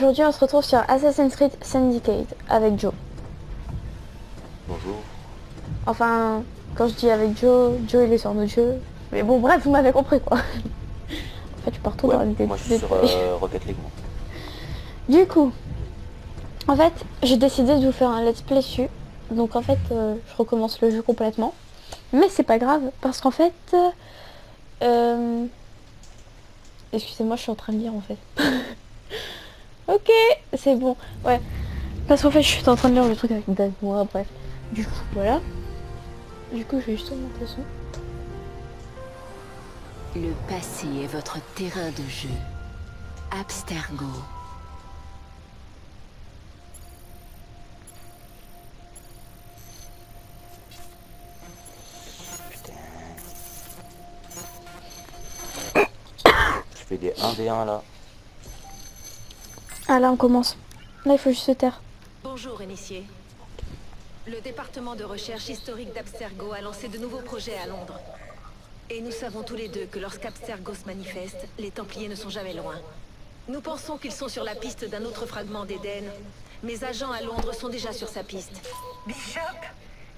Aujourd'hui on se retrouve sur Assassin's Creed Syndicate avec Joe. Bonjour. Enfin, quand je dis avec Joe, Joe il est sur notre jeu. Mais bon bref, vous m'avez compris quoi. En fait je pars trop dans les Moi je suis sur Rocket League. Du coup, en fait j'ai décidé de vous faire un let's play dessus. Donc en fait je recommence le jeu complètement. Mais c'est pas grave parce qu'en fait... Excusez-moi, je suis en train de lire en fait. Ok, c'est bon. Ouais. Parce qu'en fait, je suis en train de lire le truc avec date, moi, bref. Du coup, voilà. Du coup, je vais juste augmenter le son. Le passé est votre terrain de jeu. Abstergo. Je fais des 1v1 là. Ah là, on commence. Là, il faut juste se taire. Bonjour, initié. Le département de recherche historique d'Abstergo a lancé de nouveaux projets à Londres. Et nous savons tous les deux que lorsqu'Abstergo se manifeste, les Templiers ne sont jamais loin. Nous pensons qu'ils sont sur la piste d'un autre fragment d'Éden. Mes agents à Londres sont déjà sur sa piste. Bishop,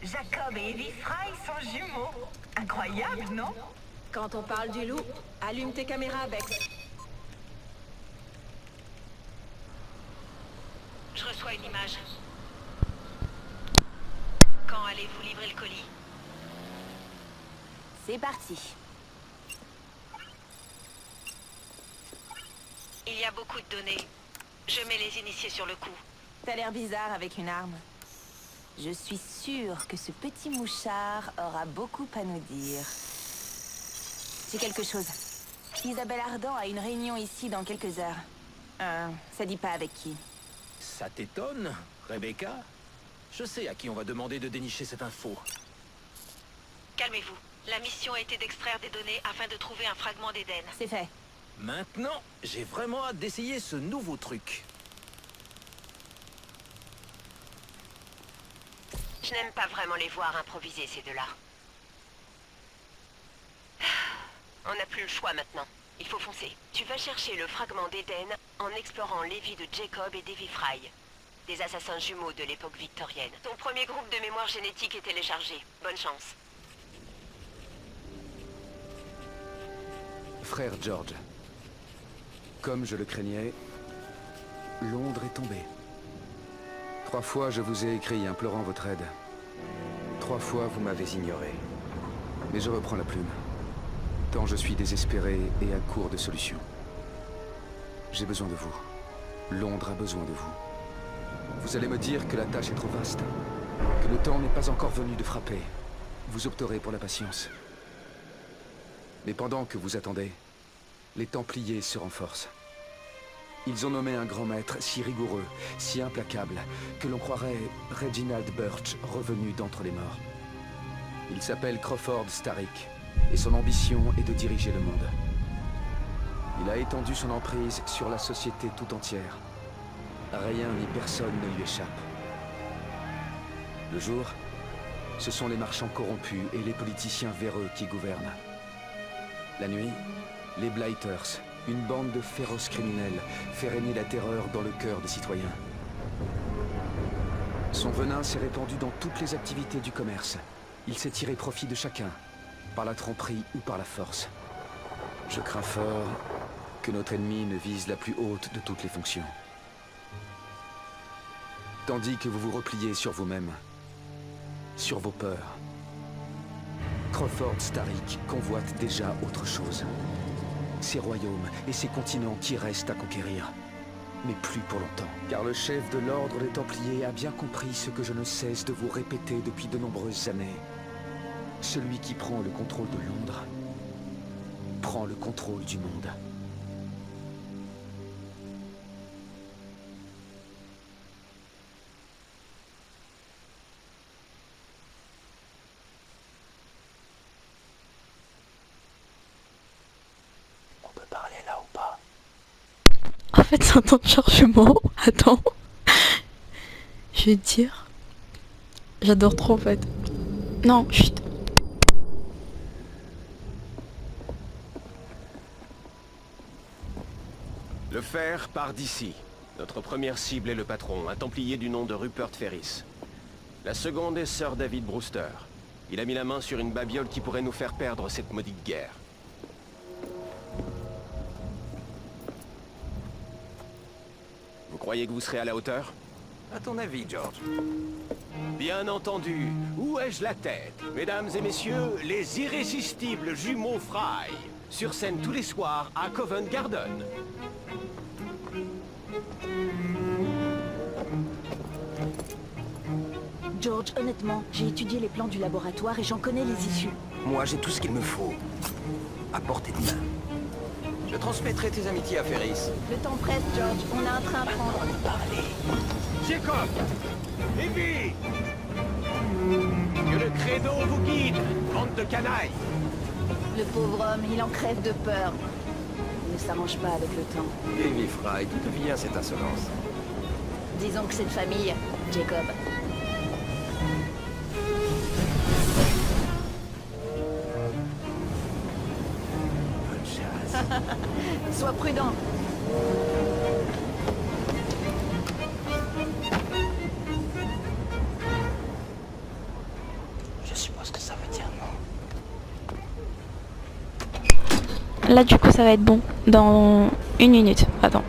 Jacob et Evie Fry sont jumeaux. Incroyable, non? Quand on parle du loup, allume tes caméras, Bex. Je reçois une image. Quand allez-vous livrer le colis? C'est parti. Il y a beaucoup de données. Je mets les initiés sur le coup. T'as l'air bizarre avec une arme. Je suis sûre que ce petit mouchard aura beaucoup à nous dire. J'ai quelque chose. Isabelle Ardan a une réunion ici dans quelques heures. Ça dit pas avec qui. Ça t'étonne, Rebecca? Je sais à qui on va demander de dénicher cette info. Calmez-vous. La mission a été d'extraire des données afin de trouver un fragment d'Éden. C'est fait. Maintenant, j'ai vraiment hâte d'essayer ce nouveau truc. Je n'aime pas vraiment les voir improviser, ces deux-là. On n'a plus le choix maintenant. Il faut foncer. Tu vas chercher le fragment d'Éden en explorant les vies de Jacob et d'Evie Fry. Des assassins jumeaux de l'époque victorienne. Ton premier groupe de mémoire génétique est téléchargé. Bonne chance. Frère George, comme je le craignais, Londres est tombée. 3 fois je vous ai écrit implorant votre aide. 3 fois vous m'avez ignoré. Mais je reprends la plume. Tant je suis désespéré et à court de solutions. J'ai besoin de vous. Londres a besoin de vous. Vous allez me dire que la tâche est trop vaste, que le temps n'est pas encore venu de frapper. Vous opterez pour la patience. Mais pendant que vous attendez, les Templiers se renforcent. Ils ont nommé un grand maître si rigoureux, si implacable, que l'on croirait Reginald Birch revenu d'entre les morts. Il s'appelle Crawford Starrick, et son ambition est de diriger le monde. Il a étendu son emprise sur la société tout entière. Rien ni personne ne lui échappe. Le jour, ce sont les marchands corrompus et les politiciens véreux qui gouvernent. La nuit, les Blighters, une bande de féroces criminels, fait régner la terreur dans le cœur des citoyens. Son venin s'est répandu dans toutes les activités du commerce. Il s'est tiré profit de chacun, par la tromperie ou par la force. Je crains fort que notre ennemi ne vise la plus haute de toutes les fonctions. Tandis que vous vous repliez sur vous-même, sur vos peurs, Crawford Starrick convoite déjà autre chose. Ces royaumes et ces continents qui restent à conquérir. Mais plus pour longtemps. Car le chef de l'ordre des Templiers a bien compris ce que je ne cesse de vous répéter depuis de nombreuses années. Celui qui prend le contrôle de Londres prend le contrôle du monde. On peut parler là ou pas? En fait, c'est un temps de chargement. Attends. Je vais te dire. J'adore trop en fait. Non, chut. Le fer part d'ici. Notre première cible est le patron, un templier du nom de Rupert Ferris. La seconde est Sir David Brewster. Il a mis la main sur une babiole qui pourrait nous faire perdre cette maudite guerre. Vous croyez que vous serez à la hauteur? À ton avis, George? Bien entendu. Où ai-je la tête? Mesdames et messieurs, les irrésistibles jumeaux Fry. Sur scène tous les soirs à Covent Garden. George, honnêtement, j'ai étudié les plans du laboratoire et j'en connais les issues. Moi, j'ai tout ce qu'il me faut. À portée de main. Je transmettrai tes amitiés à Ferris. Le temps presse, George. On a un train à prendre. Jacob! Evie! Que le credo vous guide, bande de canailles! Le pauvre homme, il en crève de peur. Il ne s'arrange pas avec le temps. Evie Fry, d'où te vient cette insolence? Disons que cette famille, Jacob. Bonne chasse. Sois prudent. Je suppose que ça veut dire non. Là du coup ça va être bon. Dans 1 minute. Attends.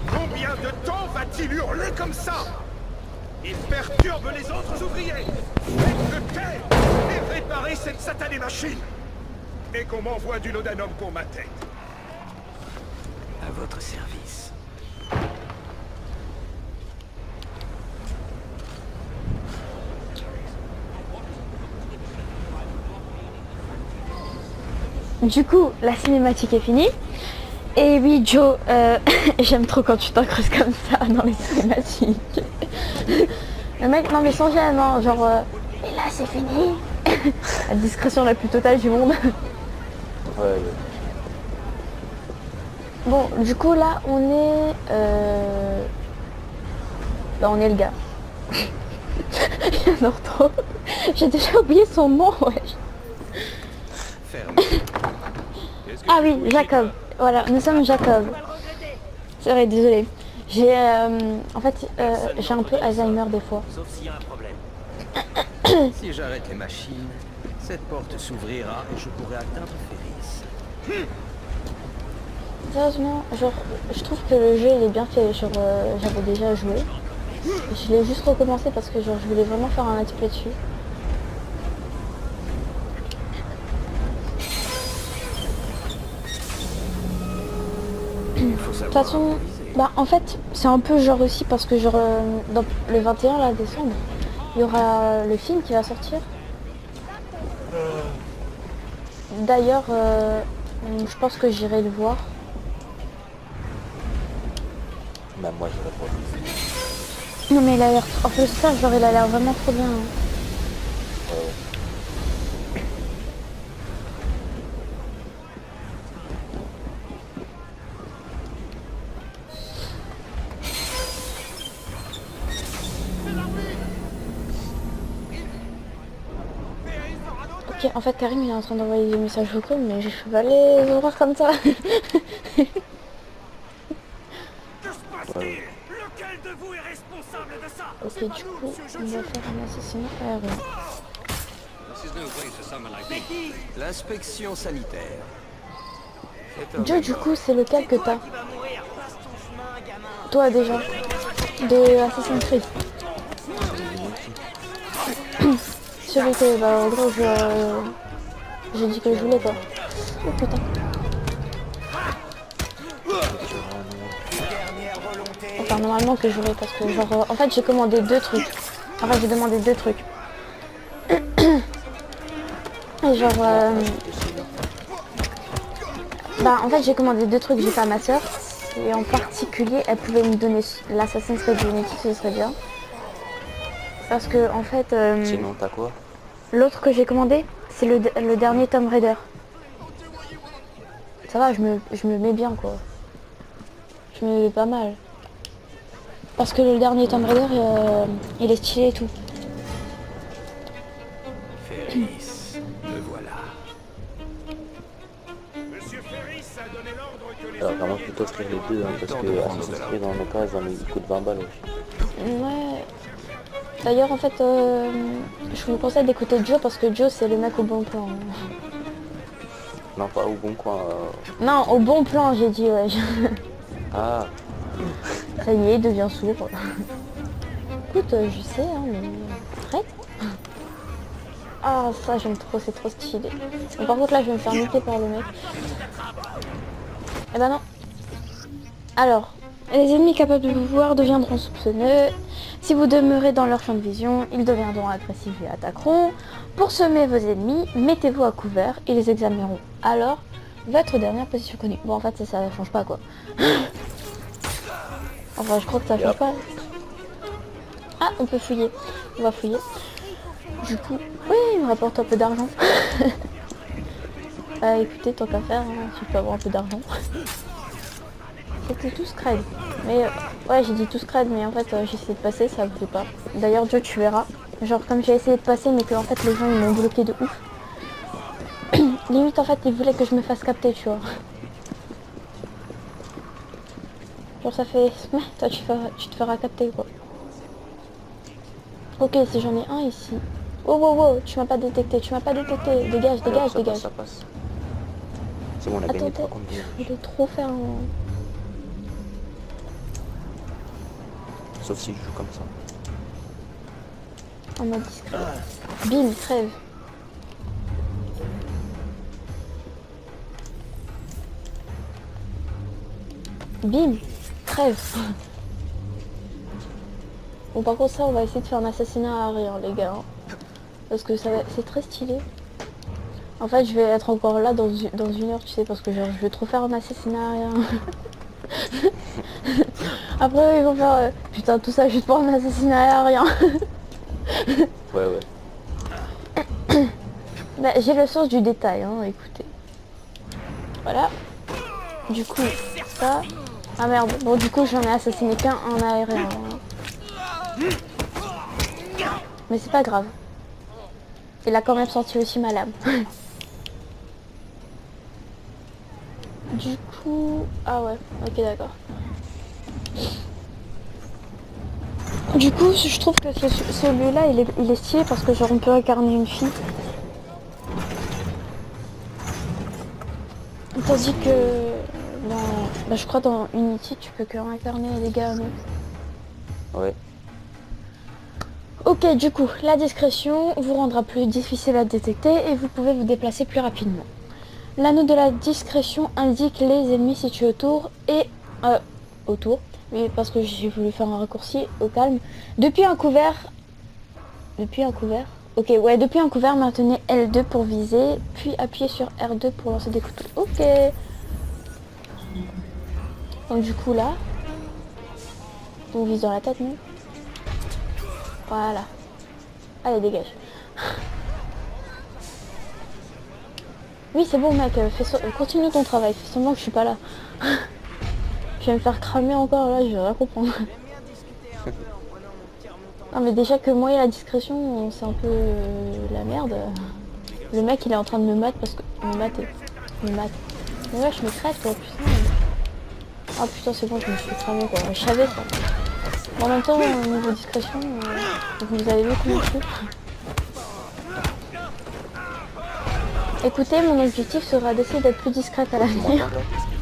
Combien de temps va-t-il hurler comme ça? Il perturbe les autres ouvriers. Faites le taire et réparez cette satanée machine. Et qu'on m'envoie du laudanum pour ma tête. À votre service. Du coup, la cinématique est finie. Et oui, Joe, j'aime trop quand tu t'incrustes comme ça dans les cinématiques. Le mec, non mais sans gêne, hein, genre, et là c'est fini. La discrétion la plus totale du monde. Ouais. Bon, du coup là, on est... Bah, on est le gars. J'adore trop. J'ai déjà oublié son nom, ouais. Ferme. Ah oui, Jacob. Voilà, nous sommes Jacob. C'est vrai, désolé. J'ai en fait j'ai un peu Alzheimer des fois. Sauf s'il y a un problème. Si j'arrête les machines, cette porte s'ouvrira et je pourrai atteindre Ferris. Sérieusement, genre je trouve que le jeu il est bien fait, genre j'avais déjà joué. Je l'ai juste recommencé parce que genre je voulais vraiment faire un let's play dessus. Il faut De savoir toute façon, improviser. bah en fait c'est un peu genre aussi parce que genre dans le 21 là, décembre, il y aura le film qui va sortir. D'ailleurs, je pense que j'irai le voir. Même moi, je pas. Non mais il a l'air, en plus de ça, genre il a l'air vraiment trop bien. Hein. Ok, en fait Karim il est en train d'envoyer des messages vocaux, mais je peux pas les ouvrir comme ça. Lequel de vous est responsable de ça? Ok, du coup, on va faire un assassinat aérien. L'inspection sanitaire. Cet homme Joe, est du mort. coup, c'est lequel que t'as? Toi déjà, de Assassin's Creed. Celui que, bah, en gros, j'ai dit que je voulais quoi. Oh putain. Enfin, normalement que je voulais parce que, genre, en fait, j'ai commandé 2 trucs. Enfin, j'ai demandé 2 trucs. Et genre, bah, en fait, j'ai commandé 2 trucs, j'ai fait à ma soeur. Et en particulier, elle pouvait me donner l'Assassin's Creed Unity, ce serait bien. Parce que, en fait, Sinon, t'as quoi? l'autre que j'ai commandé, c'est le dernier Tomb Raider. Ça va, je me mets bien, quoi. Je me mets pas mal. Parce que le dernier Tomb Raider, il est stylé et tout. Ferris, le voilà. Alors vraiment plutôt offrir les deux, hein, parce que Assassin's Creed en occasion, il coûte 20 balles aussi. Ouais. D'ailleurs, en fait, je vous conseille d'écouter Joe parce que Joe, c'est le mec au bon plan. Non, pas au bon coin. Non, au bon plan, j'ai dit, ouais. Ah, Ça y est, il devient sourd. Écoute, je sais, hein, mais... Arrête. Ah, ça, j'aime trop, c'est trop stylé. Bon, par contre, là, je vais me faire niquer par le mec. Eh ben non. Alors, les ennemis capables de vous voir deviendront soupçonneux. Si vous demeurez dans leur champ de vision, ils deviendront agressifs et attaqueront. Pour semer vos ennemis, mettez-vous à couvert et les examineront. Alors, votre dernière position connue. Bon, en fait, ça change pas, quoi. Enfin, je crois que ça change pas. Ah, on peut fouiller. On va fouiller. Du coup, oui, il me rapporte un peu d'argent. Écoutez, tant qu'à faire, hein, si je peux avoir un peu d'argent. C'était tout scred. Mais ouais, j'ai dit tout scred, mais en fait, j'ai essayé de passer, ça ne fait pas. D'ailleurs, Joe, tu verras. Genre, comme j'ai essayé de passer, mais que en fait, les gens, ils m'ont bloqué de ouf. Limite, en fait, ils voulaient que je me fasse capter, tu vois. Genre, ça fait... Ouais, toi, tu te feras capter, quoi. Ok, si j'en ai un ici. Oh, wow, wow, tu m'as pas détecté, tu m'as pas détecté. Dégage, alors, dégage, ça dégage. passe, ça passe. C'est bon, on a gagné Attendez, 3 contre 2. je voulais trop faire un... Sauf si je joue comme ça. En mode discret. Bim, crève. Bim, crève. Bon, par contre, ça, on va essayer de faire un assassinat à rire, les gars. Parce que c'est très stylé. En fait, je vais être encore là dans une heure, tu sais, parce que genre, je vais trop faire un assassinat à rien. Après, ils vont faire... putain, tout ça juste pour un assassinat à rien. Ouais, ouais. Bah, j'ai le sens du détail, hein, écoutez. Voilà. Du coup, ça... Ah merde, bon du coup j'en ai assassiné qu'un en aérien. Mais c'est pas grave. Il a quand même senti aussi ma lame. Du coup... Ah ouais, ok d'accord. Du coup, je trouve que celui-là, il est stylé parce que genre on peut incarner une fille. Tandis que... Bah, je crois dans Unity, tu peux que incarner les gars. Non. Ouais. Ok, du coup, la discrétion vous rendra plus difficile à détecter et vous pouvez vous déplacer plus rapidement. L'anneau de la discrétion indique les ennemis situés autour et... autour, oui, parce que j'ai voulu faire un raccourci au calme. Depuis un couvert... Ok, ouais, depuis un couvert, maintenez L2 pour viser, puis appuyez sur R2 pour lancer des couteaux. Ok. Donc du coup là, on vise dans la tête, non? Voilà. Allez, dégage. Oui, c'est bon, mec. Continue ton travail. Fais semblant que je suis pas là. Je vais me faire cramer encore, là. Je vais rien comprendre. Non, mais déjà que moi et la discrétion, c'est un peu la merde. Le mec, il est en train de me mater parce que... Me mater. Me mate. Mais ouais, je me crève, quoi, putain. Ah putain, c'est bon, je me suis cramé, quoi. Je savais ça. En même temps, au niveau discrétion, vous avez vu comment je fais. Écoutez, mon objectif sera d'essayer d'être plus discrète à l'avenir.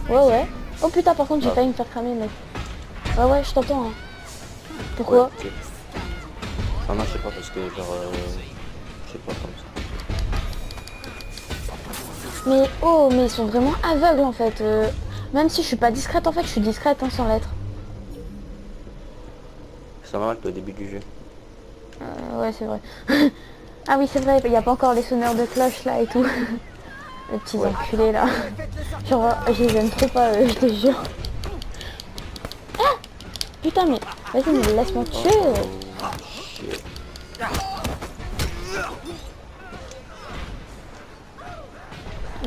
Ouais, ouais. Oh putain, par contre, j'ai failli me faire cramer, mec. Ouais, ouais, je t'entends. Hein. Pourquoi? Ouais, okay. Ah non, je sais pas, parce que genre... je sais pas, comme ça. Mais oh, mais ils sont vraiment aveugles, en fait. Même si je suis pas discrète, en fait, je suis discrète, hein, sans l'être. C'est normal qu'au début du jeu. Ouais, c'est vrai. Ah oui, c'est vrai, il n'y a pas encore les sonneurs de cloche, là, et tout. Les petits enculés, là. Genre, je les aime trop pas, je te jure. Ah putain, mais... Vas-y, mais laisse-moi tuer.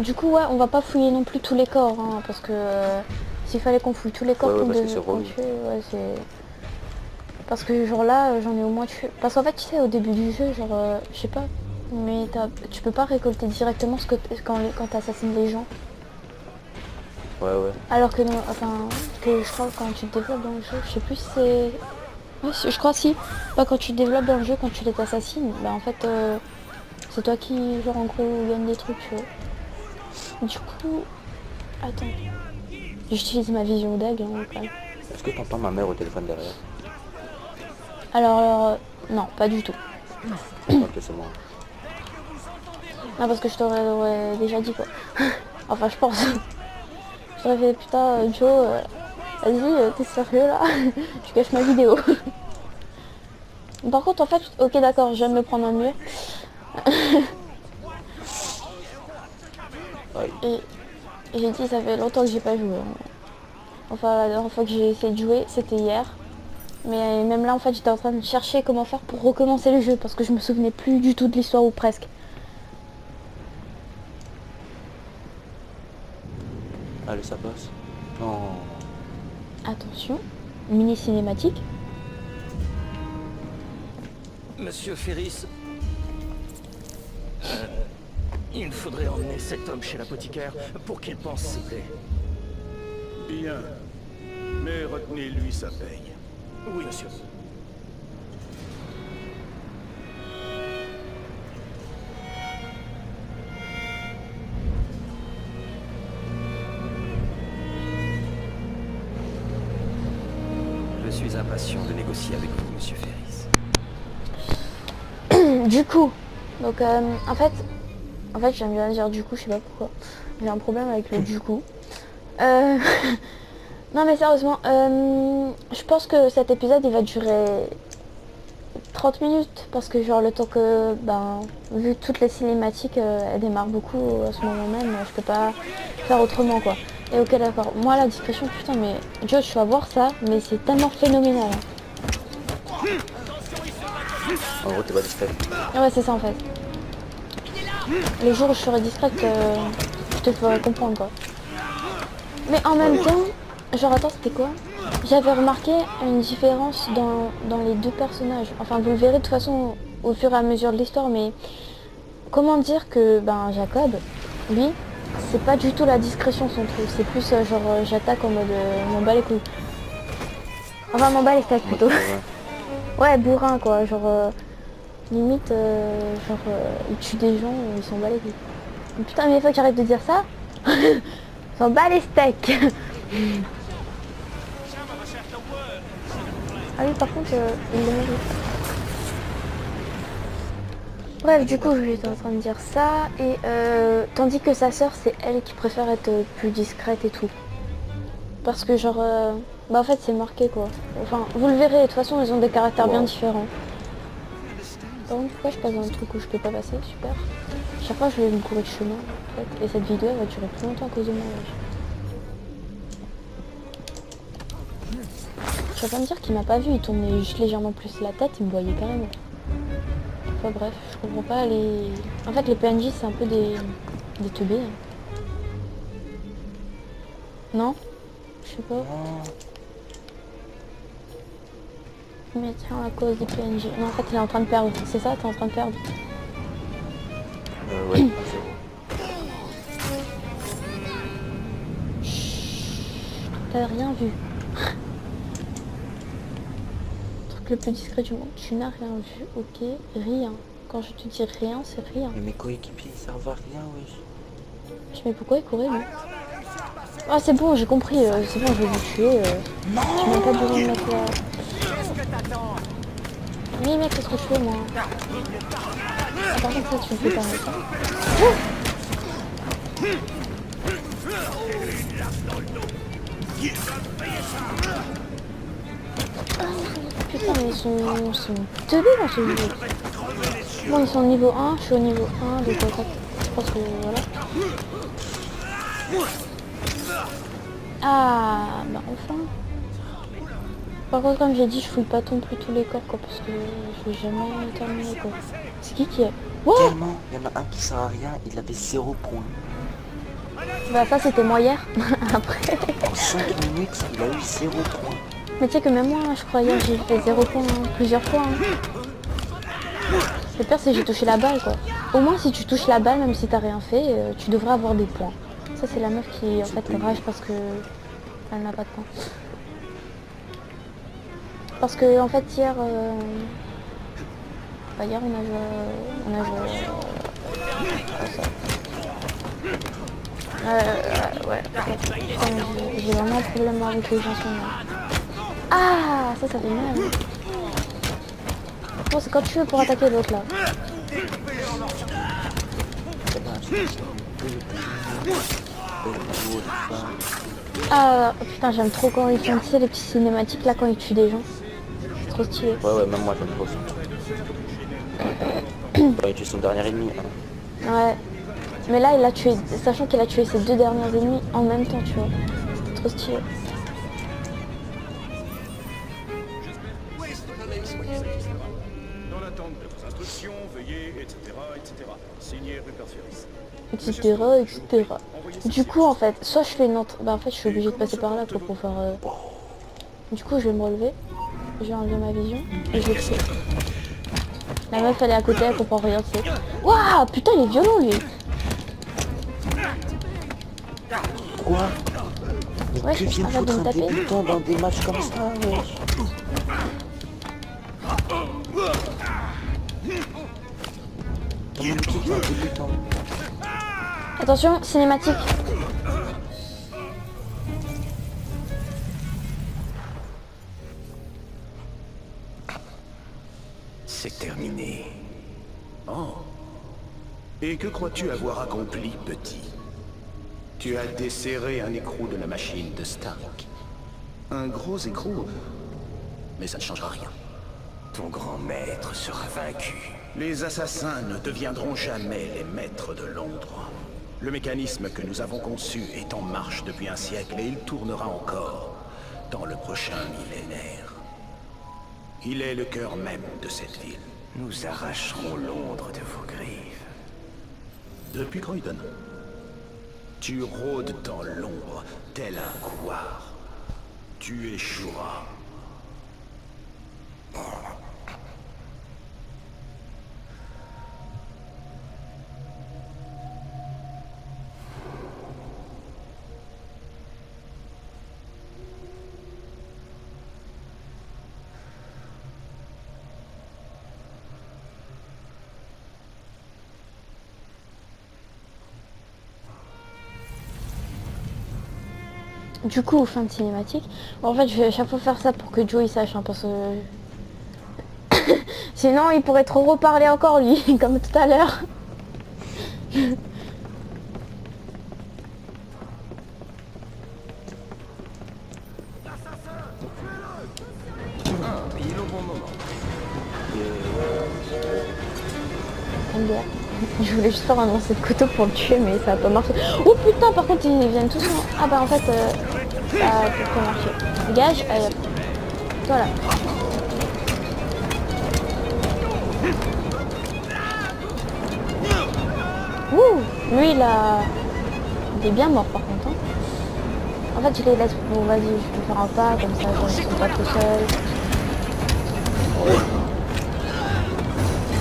Du coup, ouais, on va pas fouiller non plus tous les corps, hein, parce que s'il fallait qu'on fouille tous les corps qu'on devait tuer, ouais, c'est... Parce que genre là, j'en ai au moins tué. Parce qu'en fait, tu sais, au début du jeu, genre, je sais pas, mais tu peux pas récolter directement ce que quand t'assassines les gens. Ouais. Alors que non, enfin, que je crois que quand tu te développes dans le jeu, je sais plus si c'est... Ouais, je crois si. Pas quand tu te développes dans le jeu, quand tu les assassines, bah en fait, c'est toi qui, genre en gros, gagne des trucs, tu vois. Du coup... Attends. J'utilise ma vision d'aigle, hein, quand même. Est-ce que t'entends ma mère au téléphone derrière? Alors, non, pas du tout. Ok, c'est moi. Non, parce que je t'aurais déjà dit, quoi. Enfin, je pense. Je t'aurais fait, putain, Joe, vas-y, t'es sérieux, là? Tu caches ma vidéo. Par contre, en fait, ok, d'accord, je viens de me prendre un mur. Et j'ai dit, ça fait longtemps que j'ai pas joué. Enfin, la dernière fois que j'ai essayé de jouer, c'était hier. Mais même là, en fait, j'étais en train de chercher comment faire pour recommencer le jeu. Parce que je me souvenais plus du tout de l'histoire, ou presque. Allez, ça passe. Non. Attention, mini cinématique. Monsieur Ferris, il faudrait emmener cet homme chez l'apothicaire pour qu'il pense, s'il vous plaît. Bien. Mais retenez-lui sa paye. Oui, monsieur. Je suis impatient de négocier avec vous, monsieur Ferris. Du coup, donc en fait j'aime bien dire du coup, je sais pas pourquoi. J'ai un problème avec le du coup. Non mais sérieusement, je pense que cet épisode il va durer 30 minutes parce que genre le temps que, vu que toutes les cinématiques elles démarrent beaucoup à ce moment même, je peux pas faire autrement quoi. Et ok d'accord, moi la discrétion, putain mais Joe, tu vas voir ça, mais c'est tellement phénoménal. Hein. En gros, t'es pas discret. Ouais, c'est ça en fait. Le jour où je serai discrète, je te ferai comprendre quoi. Mais en même temps, genre attends, c'était quoi? J'avais remarqué une différence dans les deux personnages. Enfin, vous le verrez de toute façon au fur et à mesure de l'histoire, mais comment dire que Jacob, lui, c'est pas du tout la discrétion son truc. C'est plus genre j'attaque en mode m'en bats les couilles. Enfin, m'en bats les steaks plutôt. Ouais, bourrin quoi, genre limite, il tue des gens, ils s'en bat les couilles. Mais putain, mais il faut que j'arrête de dire ça. Ils s'en bat les steaks. Ah oui, par contre, il le mérite. Bref, du coup, j'étais en train de dire ça, et tandis que sa sœur, c'est elle qui préfère être plus discrète et tout. Parce que genre, en fait, c'est marqué quoi. Enfin, vous le verrez, de toute façon, ils ont des caractères bien différents. Par contre, pourquoi je passe dans un truc où je peux pas passer? Super. Chaque fois, je vais me courir de chemin, en fait. Et cette vidéo, elle va durer plus longtemps à cause de moi. Je vais pas me dire qu'il m'a pas vu, il tournait juste légèrement plus la tête, il me voyait carrément. Enfin bref, je comprends pas les... En fait les PNJ c'est un peu des teubés. Hein. Non? Je sais pas. Mais tiens, à cause des PNJ. Non, en fait il est en train de perdre, c'est ça? T'es en train de perdre? Ouais, T'as rien vu. Le plus discret du monde, tu n'as rien vu, ok, rien. Quand je te dis rien, c'est rien. Mais mes coéquipiers ils servent à rien, wesh. Mais pourquoi il courait lui? Ah c'est bon, j'ai compris, c'est bon, je vais vous tuer. J'ai même pas besoin de mettre la... Mais mec, qu'est-ce que je fais moi? Ah, par contre ça tu le fais pas ça. Putain mais ils sont teubés dans ce jeu. Bon ils sont au niveau 1, je suis au niveau 1, donc je pense que voilà. Ah enfin. Par contre comme j'ai dit je fouille pas non plus tous les corps quoi parce que je vais jamais terminer quoi. C'est qui est? Wow. Tellement, il y en a un qui sert à rien, il avait 0 points. Bah ça c'était moi hier. Après. En 5 minutes il a eu 0 points. Mais tu sais que même moi, je crois hier, j'ai fait 0 points plusieurs fois. Hein. Le pire, c'est que j'ai touché la balle, quoi. Au moins, si tu touches la balle, même si t'as rien fait, tu devrais avoir des points. Ça c'est la meuf qui en fait rage parce que elle n'a pas de pain. Parce que en fait hier, hier on a joué ouais. J'ai vraiment un problème avec les gens en ce moment. Ah, ça fait mal. Bon, c'est quand tu veux pour attaquer l'autre là. Ah putain, j'aime trop quand ils font, tu sais, les petites cinématiques là quand ils tuent des gens. C'est trop stylé. Ouais, même moi j'aime trop ça. Il tue son dernier ennemi. Hein. Ouais. Mais là, il a tué, sachant qu'il a tué ses 2 derniers ennemis en même temps, tu vois. C'est trop stylé. Dans l'attente de vos instructions, veuillez, etc., etc. Signé Rupert Ferris. Etc. Du coup, en fait, soit je fais une autre... Bah, en fait, je suis obligée de passer par là pour pouvoir... Du coup, je vais me relever. Je vais enlever ma vision. Et je vais tuer. La meuf, elle est à côté, elle comprend rien, tu sais. Waouh, putain, il est violent, lui. Quoi? Mais Ouais, que vient de arrête de foutre me un taper. débutant dans des matchs comme ça, wesh? Comment tu es un débutant? Attention, cinématique. C'est terminé. Oh. Et que crois-tu avoir accompli, petit? Tu as desserré un écrou de la machine de Stark. Un gros écrou. Mais ça ne changera rien. Ton grand maître sera vaincu. Les assassins ne deviendront jamais les maîtres de Londres. Le mécanisme que nous avons conçu est en marche depuis un siècle et il tournera encore dans le prochain millénaire. Il est le cœur même de cette ville. Nous arracherons Londres de vos griffes. Depuis Croydon, tu rôdes dans l'ombre, tel un couard. Tu échoueras. Du coup, fin de cinématique. Bon, en fait, je vais à chaque fois faire ça pour que Joe il sache, hein, parce que... Sinon, il pourrait trop reparler encore, lui, comme tout à l'heure. Pile au bon moment. MDR. Je voulais juste faire un lancer de couteau pour le tuer, mais ça a pas marché. Oh putain, par contre, ils viennent tous en... Ah bah en fait, ça a pas marché. Dégage, allez hop. Toi là. Ouh, lui il a... Il est bien mort par contre. Hein. En fait, je les laisse pour... Vas-y, je peux faire un pas, comme ça, je ne suis pas tout seul.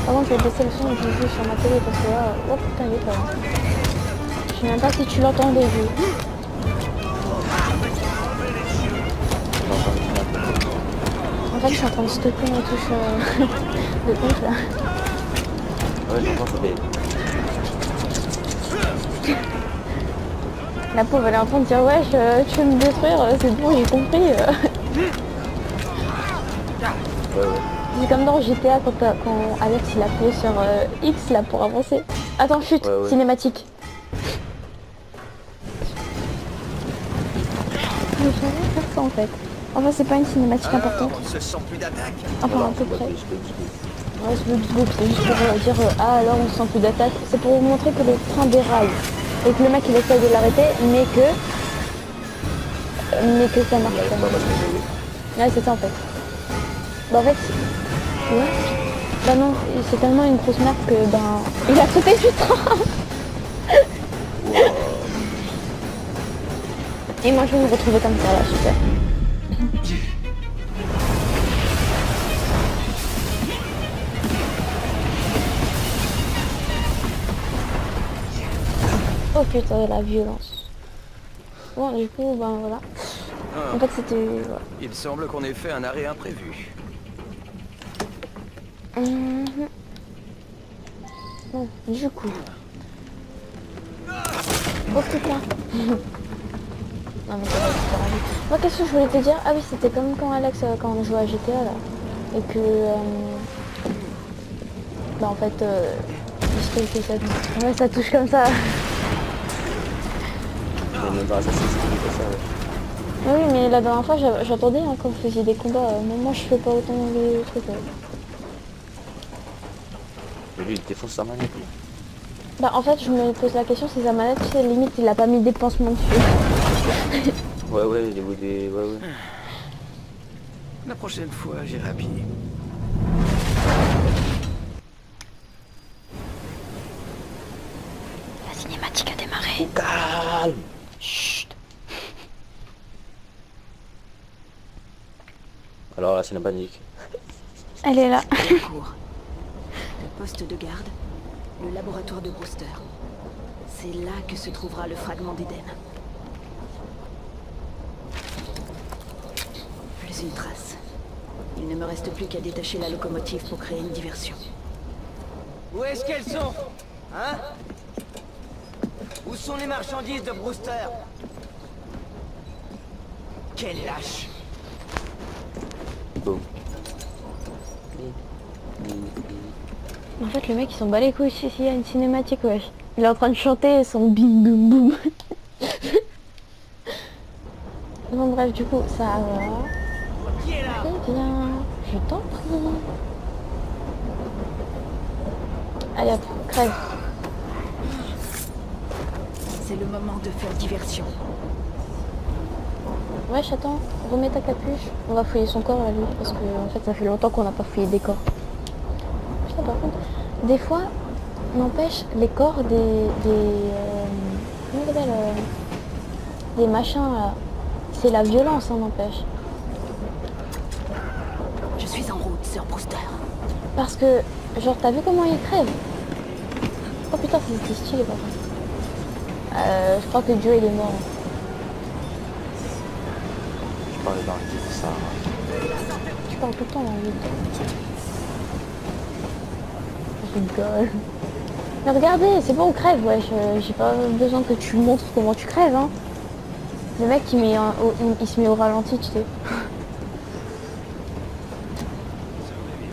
Par contre, je vais baisser le son du jeu sur ma télé parce que là... Oh putain, il est pas là. Je sais même pas si tu l'entends des jeux. En fait, je suis en train de stopper ma touche de compte là. Ouais, j'entends ça. La pauvre, elle est en train de dire ouais, tu veux me détruire, c'est bon, j'ai compris. Ouais. C'est comme dans GTA quand Alex il appuyait sur X là pour avancer. Attends, chute, Ouais. cinématique. Je vais jamais faire ça en fait. Enfin, c'est pas une cinématique importante. On ne se sent plus d'attaque. Enfin, à peu près. Ouais, c'est juste pour dire ah alors on sent plus d'attaque. C'est pour vous montrer que le train déraille. Et que le mec il essaie de l'arrêter, mais que ça marche pas. Ouais, c'est ça en fait. Bah en fait, ouais. Bah non, c'est tellement une grosse merde que ben il a sauté du train. Et moi je vais me retrouver comme ça là, super. Oh putain, la violence. Bon, du coup, ben voilà. Ah, En fait, c'était... voilà. il semble qu'on ait fait un arrêt imprévu. Mhm. Bon, du coup... Oh putain. Non mais ça va, c'est pas grave. Moi, qu'est-ce que je voulais te dire? Ah oui, c'était comme quand Alex, quand on jouait à GTA là. Et que... bah en fait, il se fait que ça touche. Ouais, ça touche comme ça. Même dans Assassin's Creed, c'est ça, ouais. Ah oui, mais la dernière fois, j'entendais hein, quand vous faisiez des combats. Mais moi, je fais pas autant de trucs. Mais lui, il défonce sa manette. Lui. Bah en fait, je me pose la question si sa manette, tu sais, limite, il a pas mis des pansements dessus. Ouais, ouais, il est des... Ouais, ouais. La prochaine fois, j'irai à pied. La cinématique a démarré. Calme. Chut. Alors là, c'est la panique. Elle est là. Cours. Le poste de garde, le laboratoire de Brewster. C'est là que se trouvera le fragment d'Éden. Plus une trace. Il ne me reste plus qu'à détacher la locomotive pour créer une diversion. Où est-ce qu'elles sont? Hein? Où sont les marchandises de Brewster? Quel lâche! Boum. En fait, le mec, il s'en bat les couilles s'il y a une cinématique, wesh. Il est en train de chanter son bing boum boum. Bon, bref, du coup, ça va. Qui est là? Très bien. Je t'en prie. Allez hop, crève. C'est le moment de faire diversion. Wesh, attends, remets ta capuche. On va fouiller son corps à lui, parce que en fait, ça fait longtemps qu'on n'a pas fouillé des corps. Putain, par contre, des fois, n'empêche, les corps comment on appelle, des machins, là. C'est la violence, hein, n'empêche. Je suis en route, Sir Brewster. Parce que, genre, t'as vu comment il crève? Oh putain, c'était stylé, par contre. Je crois que Joe, il est mort. Je parlais dans le vide, ça. Tu parles tout le temps, là, vite. Je rigole. Mais regardez, c'est bon, crève, wesh. J'ai pas besoin que tu montres comment tu crèves, hein. Le mec, il se met au ralenti, tu sais.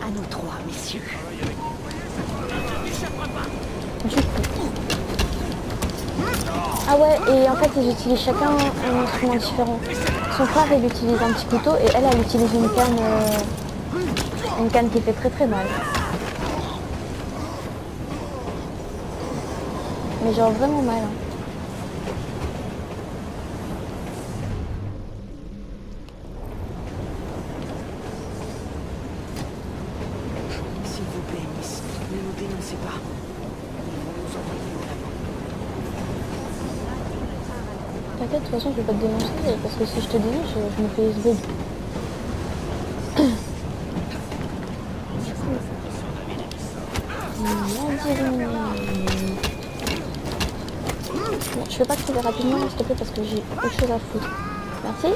À nous trois, messieurs. Du coup. Ah ouais, et en fait, ils utilisent chacun un instrument différent. Son frère, il utilise un petit couteau et elle utilise une canne qui fait très très mal. Mais genre vraiment mal. Hein. S'il vous plaît, Miss, ne nous dénoncez pas. Ils vont nous envoyer au labo. T'inquiète, de toute façon, je vais pas te dénoncer parce que si je te dénonce, je me fais SB. Bon, je fais pas crever rapidement, s'il te plaît, parce que j'ai autre chose à foutre. Merci.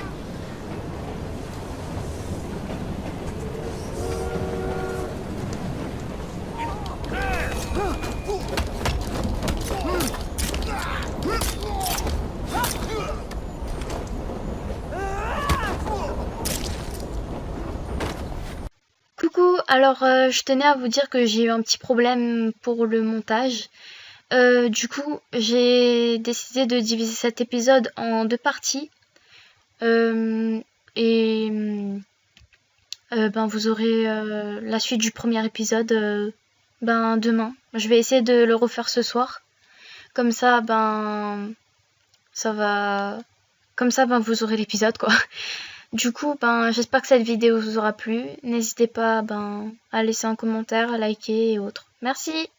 Coucou, alors je tenais à vous dire que j'ai eu un petit problème pour le montage. Du coup, j'ai décidé de diviser cet épisode en deux parties. Ben vous aurez la suite du premier épisode ben demain. Je vais essayer de le refaire ce soir. Comme ça, ben ça va. Comme ça, ben vous aurez l'épisode quoi. Du coup, ben j'espère que cette vidéo vous aura plu. N'hésitez pas ben à laisser un commentaire, à liker et autres. Merci.